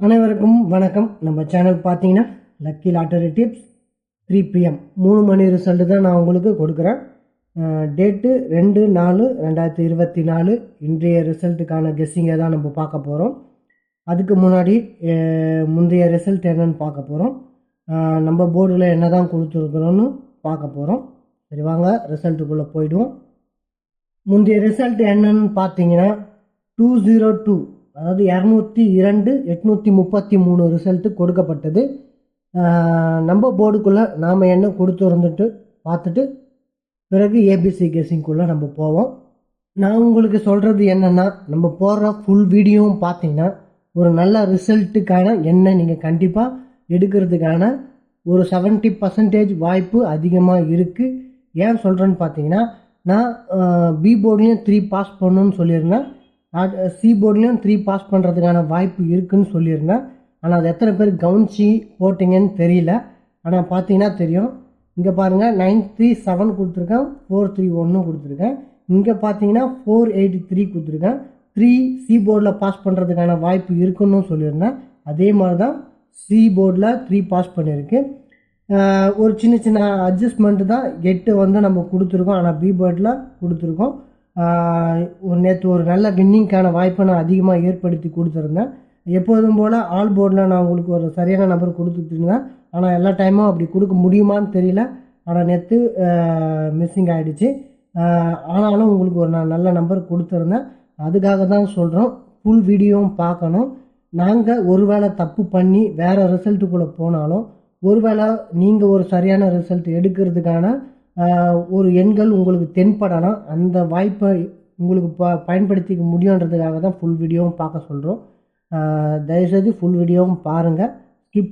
அனைவருக்கும் வணக்கம். நம்ம சேனல் பார்த்தீங்கன்னா லக்கி லாட்டரி டிப்ஸ் 3 PM 3 மணி ரிசல்ட்டு தான் நான் உங்களுக்கு கொடுக்குறேன். டேட்டு 2/4/2024 இன்றைய ரிசல்ட்டுக்கான கெஸ்ஸிங்கை தான் நம்ம பார்க்க போகிறோம். அதுக்கு முன்னாடி முந்தைய ரிசல்ட் என்னன்னு பார்க்க போகிறோம். நம்ம போர்டில் என்ன தான் கொடுத்துருக்குறோன்னு பார்க்க போகிறோம். சரி, வாங்க ரிசல்ட்டுக்குள்ளே போயிடுவோம். முந்தைய ரிசல்ட் என்னன்னு பார்த்தீங்கன்னா 202, அதாவது 202,833 ரிசல்ட்டு கொடுக்கப்பட்டது. நம்ம போர்டுக்குள்ளே நாம் என்ன கொடுத்துருந்துட்டு பார்த்துட்டு பிறகு ஏபிசி கெஸ்ஸிங்குள்ளே நம்ம போவோம். நான் உங்களுக்கு சொல்கிறது என்னென்னா, நம்ம போடுற ஃபுல் வீடியோவும் பார்த்தீங்கன்னா ஒரு நல்ல ரிசல்ட்டுக்கான என்ன நீங்கள் கண்டிப்பாக எடுக்கிறதுக்கான ஒரு 70% வாய்ப்பு அதிகமாக இருக்குது. ஏன் சொல்கிறேன்னு பார்த்தீங்கன்னா, நான் பி போர்ட்லேயும் 3 பாஸ் பண்ணணுன்னு சொல்லியிருந்தேன். சி போர்ட்லேயும் 3 பாஸ் பண்ணுறதுக்கான வாய்ப்பு இருக்குதுன்னு சொல்லியிருந்தேன். ஆனால் அது எத்தனை பேர் கவனிச்சு போட்டிங்கன்னு தெரியல. ஆனால் பார்த்தீங்கன்னா தெரியும். இங்கே பாருங்கள் 937 கொடுத்துருக்கேன், 431 கொடுத்துருக்கேன். இங்கே பார்த்தீங்கன்னா 483 கொடுத்துருக்கேன். 3 சி போர்டில் பாஸ் பண்ணுறதுக்கான வாய்ப்பு இருக்குன்னு சொல்லியிருந்தேன். அதே மாதிரி தான் சி போர்டில் 3 பாஸ் பண்ணியிருக்கு. ஒரு சின்ன சின்ன அட்ஜஸ்ட்மெண்ட்டு தான் 8 வந்து நம்ம கொடுத்துருக்கோம். ஆனால் பி போர்டில் கொடுத்துருக்கோம். நேற்று ஒரு நல்ல வின்னிங்கான வாய்ப்பை நான் அதிகமாக ஏற்படுத்தி கொடுத்துருந்தேன். எப்போதும் போல் ஆல் போர்டில் நான் உங்களுக்கு ஒரு சரியான நம்பர் கொடுத்துட்ருந்தேன். ஆனால் எல்லா டைமும் அப்படி கொடுக்க முடியுமான்னு தெரியல. ஆனால் நேற்று மிஸ்ஸிங் ஆகிடுச்சு. ஆனாலும் உங்களுக்கு ஒரு நான் நல்ல நம்பர் கொடுத்துருந்தேன். அதுக்காக தான் சொல்கிறோம், ஃபுல் வீடியோவும் பார்க்கணும். நாங்கள் ஒருவேளை தப்பு பண்ணி வேறு ரிசல்ட்டுக்குள்ளே போனாலும், ஒருவேளை நீங்கள் ஒரு சரியான ரிசல்ட் எடுக்கிறதுக்கான ஒரு எண்கள் உங்களுக்கு தென்படலாம். அந்த வாய்ப்பை உங்களுக்கு பயன்படுத்திக்க முடியுன்றதுக்காக தான் ஃபுல் வீடியோவும் பார்க்க சொல்கிறோம். தயவுசெய்து ஃபுல் வீடியோவும் பாருங்கள். ஸ்கிப்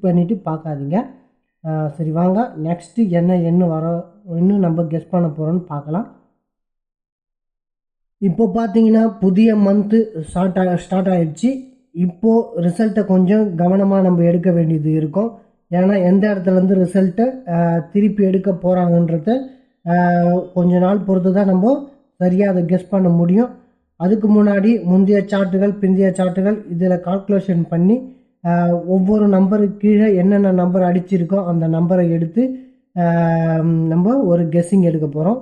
பண்ணிவிட்டு பார்க்காதீங்க. சரி, வாங்க நெக்ஸ்ட்டு இன்னும் நம்ம கெஸ் பண்ண போகிறோன்னு பார்க்கலாம். இப்போ பார்த்தீங்கன்னா புதிய மந்த்து ஸ்டார்ட் ஆகிடுச்சு. இப்போது ரிசல்ட்டை கொஞ்சம் கவனமாக நம்ம எடுக்க வேண்டியது இருக்கும். ஏன்னா எந்த இடத்துலேருந்து ரிசல்ட்டை திருப்பி எடுக்க போகிறாங்கன்றத கொஞ்ச நாள் பொறுத்து தான் நம்ம சரியாக அதை கெஸ் பண்ண முடியும். அதுக்கு முன்னாடி முந்தைய சார்ட்டுகள் பிந்தைய சார்ட்டுகள் இதில் கால்குலேஷன் பண்ணி ஒவ்வொரு நம்பருக்கு கீழே என்னென்ன நம்பர் அடிச்சிருக்கோ அந்த நம்பரை எடுத்து நம்ம ஒரு கெஸ்ஸிங் எடுக்க போகிறோம்.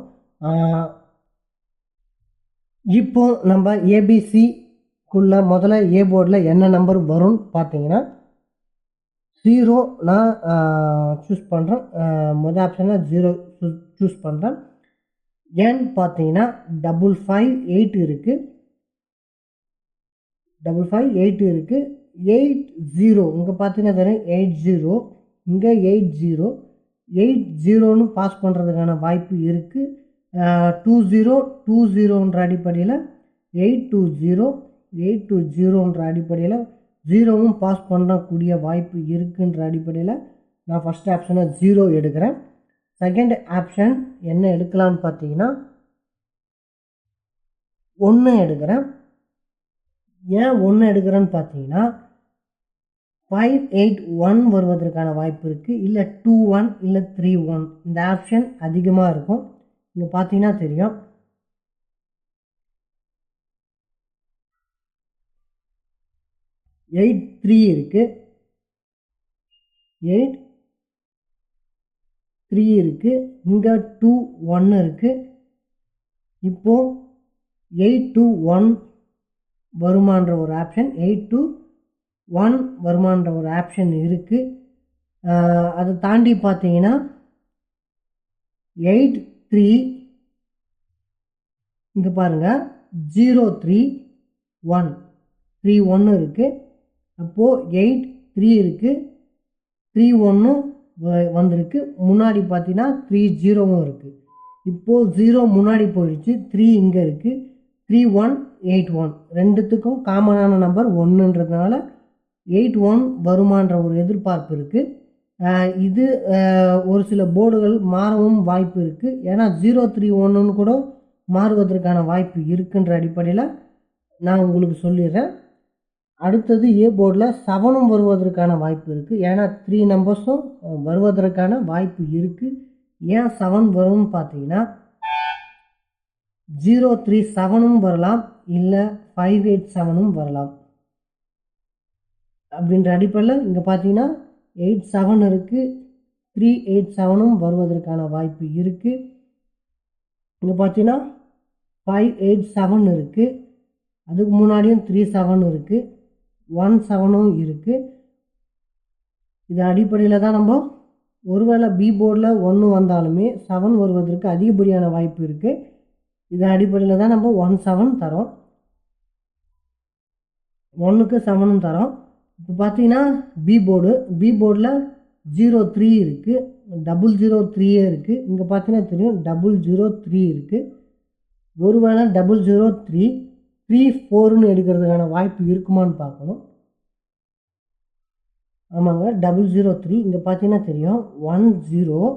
இப்போ நம்ம ஏபிசிக்குள்ளே முதல்ல ஏ போர்டில் என்ன நம்பர் வரும்னு பார்த்தீங்கன்னா 0 நான் சூஸ் பண்ணுறேன். மொதல் ஆப்ஷனில் 0 சூஸ் பண்ணுறேன். ஏன்னு பார்த்தீங்கன்னா 558 இருக்குது, 558 இருக்குது, 80 இங்கே பார்த்தீங்கன்னா தெரியும் 80, இங்கே 80ன்னு பாஸ் பண்ணுறதுக்கான வாய்ப்பு இருக்குது. 2020ன்ற அடிப்படையில் 820ன்ற அடிப்படையில் 0வும் பாஸ் பண்ணக்கூடிய வாய்ப்பு இருக்குன்ற அடிப்படையில் நான் ஃபஸ்ட் ஆப்ஷனை 0 எடுக்கிறேன். செகண்ட் ஆப்ஷன் என்ன எடுக்கலான்னு பார்த்தீங்கன்னா 1 எடுக்கிறேன். ஏன் 1 எடுக்கிறேன்னு பார்த்தீங்கன்னா 581 வருவதற்கான வாய்ப்பு இருக்குது. இல்லை 21 இல்லை 31 இந்த ஆப்ஷன் அதிகமாக இருக்கும். இங்கே பார்த்தீங்கன்னா தெரியும் 83 இருக்குது, 83 இருக்குது, இங்கே 21 இருக்குது. இப்போது 821 வருமான்ற ஒரு ஆப்ஷன், 821 வருமான்ற ஒரு ஆப்ஷன் இருக்குது. அதை தாண்டி பார்த்தீங்கன்னா 83 இங்கே பாருங்கள் 031 31 இருக்குது. அப்போது 83 இருக்குது, 31 வந்திருக்கு. முன்னாடி பார்த்தீங்கன்னா 30வும் இருக்குது. இப்போது 0 முன்னாடி போயிடுச்சு, 3 இங்கே இருக்குது, 3181 ரெண்டுத்துக்கும் காமனான நம்பர் 1ன்றதுனால 81 வருமான்ற ஒரு எதிர்பார்ப்பு இருக்குது. இது ஒரு சில போர்டுகள் மாறவும் வாய்ப்பு இருக்குது. ஏன்னா 031ன்னு கூட மாறுவதற்கான வாய்ப்பு இருக்குன்ற அடிப்படையில் நான் உங்களுக்கு சொல்லிடுறேன். அடுத்தது ஏ போர்டில் 7ம் வருவதற்கான வாய்ப்பு இருக்குது. ஏன்னா 3 நம்பர்ஸும் வருவதற்கான வாய்ப்பு இருக்குது. ஏன் 7 வரும்னு பார்த்தீங்கன்னா 037ம் வரலாம், இல்லை 587ம் வரலாம். அப்படின்ற அடிப்படையில் இங்கே பார்த்தீங்கன்னா 87 இருக்குது, 387ம் வருவதற்கான வாய்ப்பு இருக்குது. இங்கே பார்த்தீங்கன்னா 587 இருக்குது, அதுக்கு முன்னாடியும் 37 இருக்குது, 17ம் இருக்குது. இது அடிப்படையில் தான் நம்ம ஒருவேளை பி போர்டில் 1 வந்தாலுமே 7 வருவதற்கு அதிகப்படியான வாய்ப்பு இருக்குது. இது அடிப்படையில் தான் நம்ம 17 தரோம், 1க்கு 7ம் தரோம். இப்போ பார்த்தீங்கன்னா பி போர்டில் 03 இருக்குது, 003 இருக்குது. இங்கே பார்த்தீங்கன்னா தெரியும் 003 இருக்குது. ஒருவேளை 003 34ன்னு எடுக்கிறதுக்கான வாய்ப்பு இருக்குமான்னு பார்க்கணும். ஆமாங்க, 003. இங்கே பார்த்தீங்கன்னா தெரியும் 1003.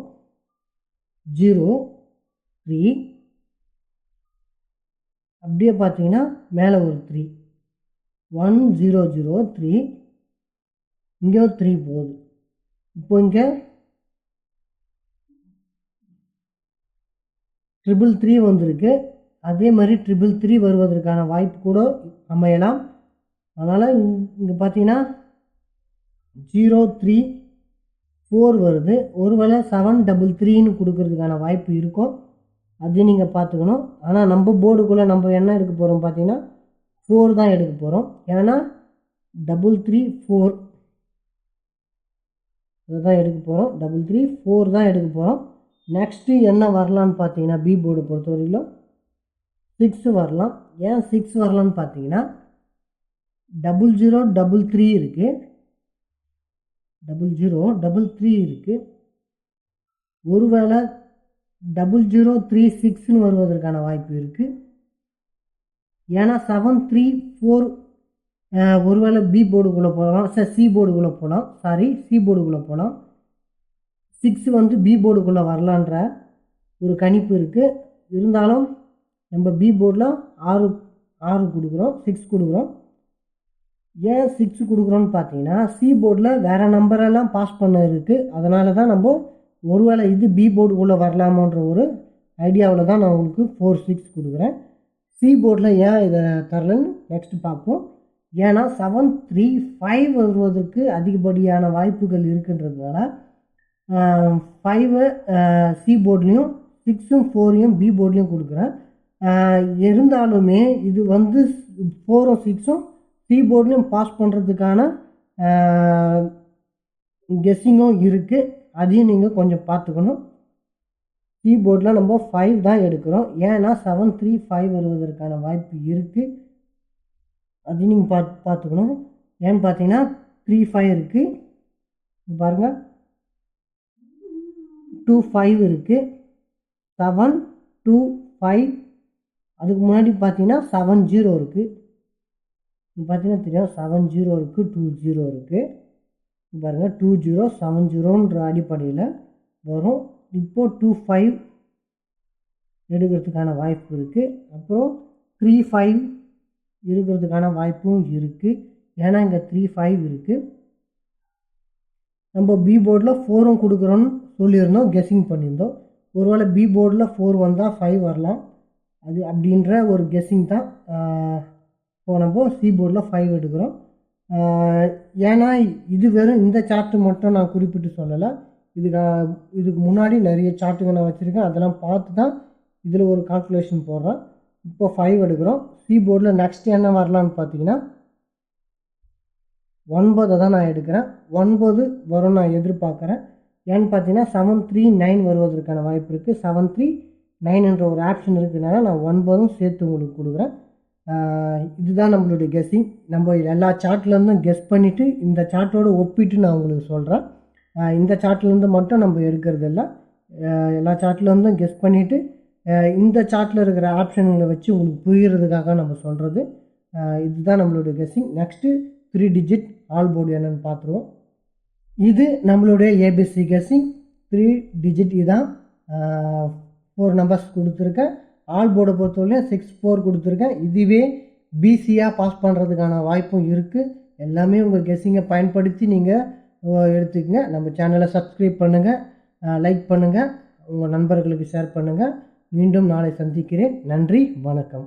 அப்படியே பார்த்தீங்கன்னா மேலே ஒரு 3, 1003. இங்கே ஒரு 3 போகுது. இப்போ இங்கே 333 வந்திருக்கு. அதே மாதிரி 333 வருவதற்கான வாய்ப்பு கூட அமையலாம். அதனால் இங்கே பார்த்தீங்கன்னா 034 வருது. ஒருவேளை 733ன்னு கொடுக்கறதுக்கான வாய்ப்பு இருக்கும், அது நீங்கள் பார்த்துக்கணும். ஆனால் நம்ம போர்டுக்குள்ளே நம்ம என்ன எடுக்க போகிறோம் பார்த்தீங்கன்னா 4 தான் எடுக்க போகிறோம். ஏன்னா 334 அதுதான் எடுக்க போகிறோம். 334 தான் எடுக்க போகிறோம். நெக்ஸ்ட்டு என்ன வரலான்னு பார்த்தீங்கன்னா பி போர்டு பொறுத்தவரையிலும் 6 வரலாம். ஏன் 6 வரலான்னு பார்த்தீங்கன்னா 0033 இருக்குது, 0033 இருக்குது. ஒருவேளை 0036ன்னு வருவதற்கான வாய்ப்பு இருக்குது. ஏன்னா 734 ஒருவேளை பி போர்டுக்குள்ளே போகலாம், சி போர்டுக்குள்ளே போகலாம், சி போர்டுக்குள்ளே போகலாம். 6 வந்து பி போர்டுக்குள்ளே வரலான்ற ஒரு கணிப்பு இருக்குது. இருந்தாலும் நம்ம பி போர்டில் 6 கொடுக்குறோம், 6 கொடுக்குறோம். ஏன் 6 கொடுக்குறோன்னு பார்த்தீங்கன்னா சி போர்டில் வேறு நம்பரெல்லாம் பாஸ் பண்ண இருக்குது. அதனால தான் நம்ம ஒருவேளை இது பி போர்டுக்குள்ளே வரலாமோன்ற ஒரு ஐடியாவில் தான் நான் உங்களுக்கு 4, 6 கொடுக்குறேன். சி போர்டில் ஏன் இதை தரலன்னு நெக்ஸ்ட்டு பார்ப்போம். ஏன்னா 735 வருவதற்கு அதிகப்படியான வாய்ப்புகள் இருக்குன்றதுனால 5 சி போர்ட்லேயும் 6ம் 4யும் பி போர்ட்லேயும் கொடுக்குறேன். இருந்தாலுமே இது வந்து 4ம் 6ம் சி போர்ட்லேயும் பாஸ் பண்ணுறதுக்கான கெஸ்ஸிங்கும் இருக்குது. அதையும் நீங்கள் கொஞ்சம் பார்த்துக்கணும். சி போர்டில் நம்ம 5 தான் எடுக்கிறோம். ஏன்னா 735 வருவதற்கான வாய்ப்பு இருக்குது, அதையும் நீங்கள் பார்த்துக்கணும். ஏன்னு பார்த்தீங்கன்னா 35 இருக்குது, பாருங்கள் 25 இருக்குது, 725. அதுக்கு முன்னாடி பார்த்தீங்கன்னா 70 இருக்குது. பார்த்தீங்கன்னா தெரியும் 70 இருக்குது, 20 இருக்குது. பாருங்கள் 2070ன்ற அடிப்படையில் வரும். இப்போது 25 எடுக்கிறதுக்கான வாய்ப்பு இருக்குது. அப்புறம் 35 இருக்கிறதுக்கான வாய்ப்பும் இருக்குது. ஏன்னா இங்கே 35 இருக்குது. நம்ம பி போர்டில் 4ம் கொடுக்குறோன்னு சொல்லியிருந்தோம், கெஸ்ஸிங் பண்ணியிருந்தோம். ஒருவேளை பி போர்டில் 4 வந்தால் 5 வரலாம், அது அப்படின்ற ஒரு கெஸ்ஸிங் தான். இப்போ நம்ம சி போர்டில் 5 எடுக்கிறோம். ஏன்னா இது வெறும் இந்த சார்ட்டு மட்டும் நான் குறிப்பிட்டு சொல்லலை, இதுக்கு முன்னாடி நிறைய சார்ட்டுங்க நான் வச்சுருக்கேன், அதெல்லாம் பார்த்து தான் இதில் ஒரு கால்குலேஷன் போடுறேன். இப்போ 5 எடுக்கிறோம். சி போர்டில் நெக்ஸ்ட் என்ன வரலான்னு பார்த்தீங்கன்னா 9 தான் நான் எடுக்கிறேன். 9 வரும் நான் எதிர்பார்க்குறேன். ஏன்னு பார்த்தீங்கன்னா 739 வருவதற்கான வாய்ப்பு இருக்குது. 739என்ற ஒரு ஆப்ஷன் இருக்கிறதுனால நான் 9ம் சேர்த்து உங்களுக்கு கொடுக்குறேன். இதுதான் நம்மளுடைய கெஸ்ஸிங். நம்ம எல்லா சார்ட்லேருந்தும் கெஸ் பண்ணிவிட்டு இந்த சார்ட்டோடு ஒப்பிட்டு நான் உங்களுக்கு சொல்கிறேன். இந்த சார்ட்லேருந்து மட்டும் நம்ம எடுக்கிறது இல்லை, எல்லா சார்ட்லேருந்தும் கெஸ் பண்ணிவிட்டு இந்த சார்ட்டில் இருக்கிற ஆப்ஷன்களை வச்சு உங்களுக்கு புரிகிறதுக்காக நம்ம சொல்கிறது. இதுதான் நம்மளுடைய guessing. Next 3 digit all board என்னென்னு பார்த்துருவோம். இது நம்மளுடைய ஏபிசி கெஸ்ஸிங் 3 டிஜிட். இதான் 4 நம்பர்ஸ் கொடுத்துருக்கேன். ஆல் போர்டை பொறுத்தவரையும் 6-4 கொடுத்துருக்கேன். இதுவே பிசியாக பாஸ் பண்ணுறதுக்கான வாய்ப்பும் இருக்குது. எல்லாமே உங்கள் கெஸ்ஸிங்கை பயன்படுத்தி நீங்கள் எடுத்துக்கங்க. நம்ம சேனலை சப்ஸ்கிரைப் பண்ணுங்கள், லைக் பண்ணுங்கள், உங்கள் நண்பர்களுக்கு ஷேர் பண்ணுங்கள். மீண்டும் நாளை சந்திக்கிறேன். நன்றி, வணக்கம்.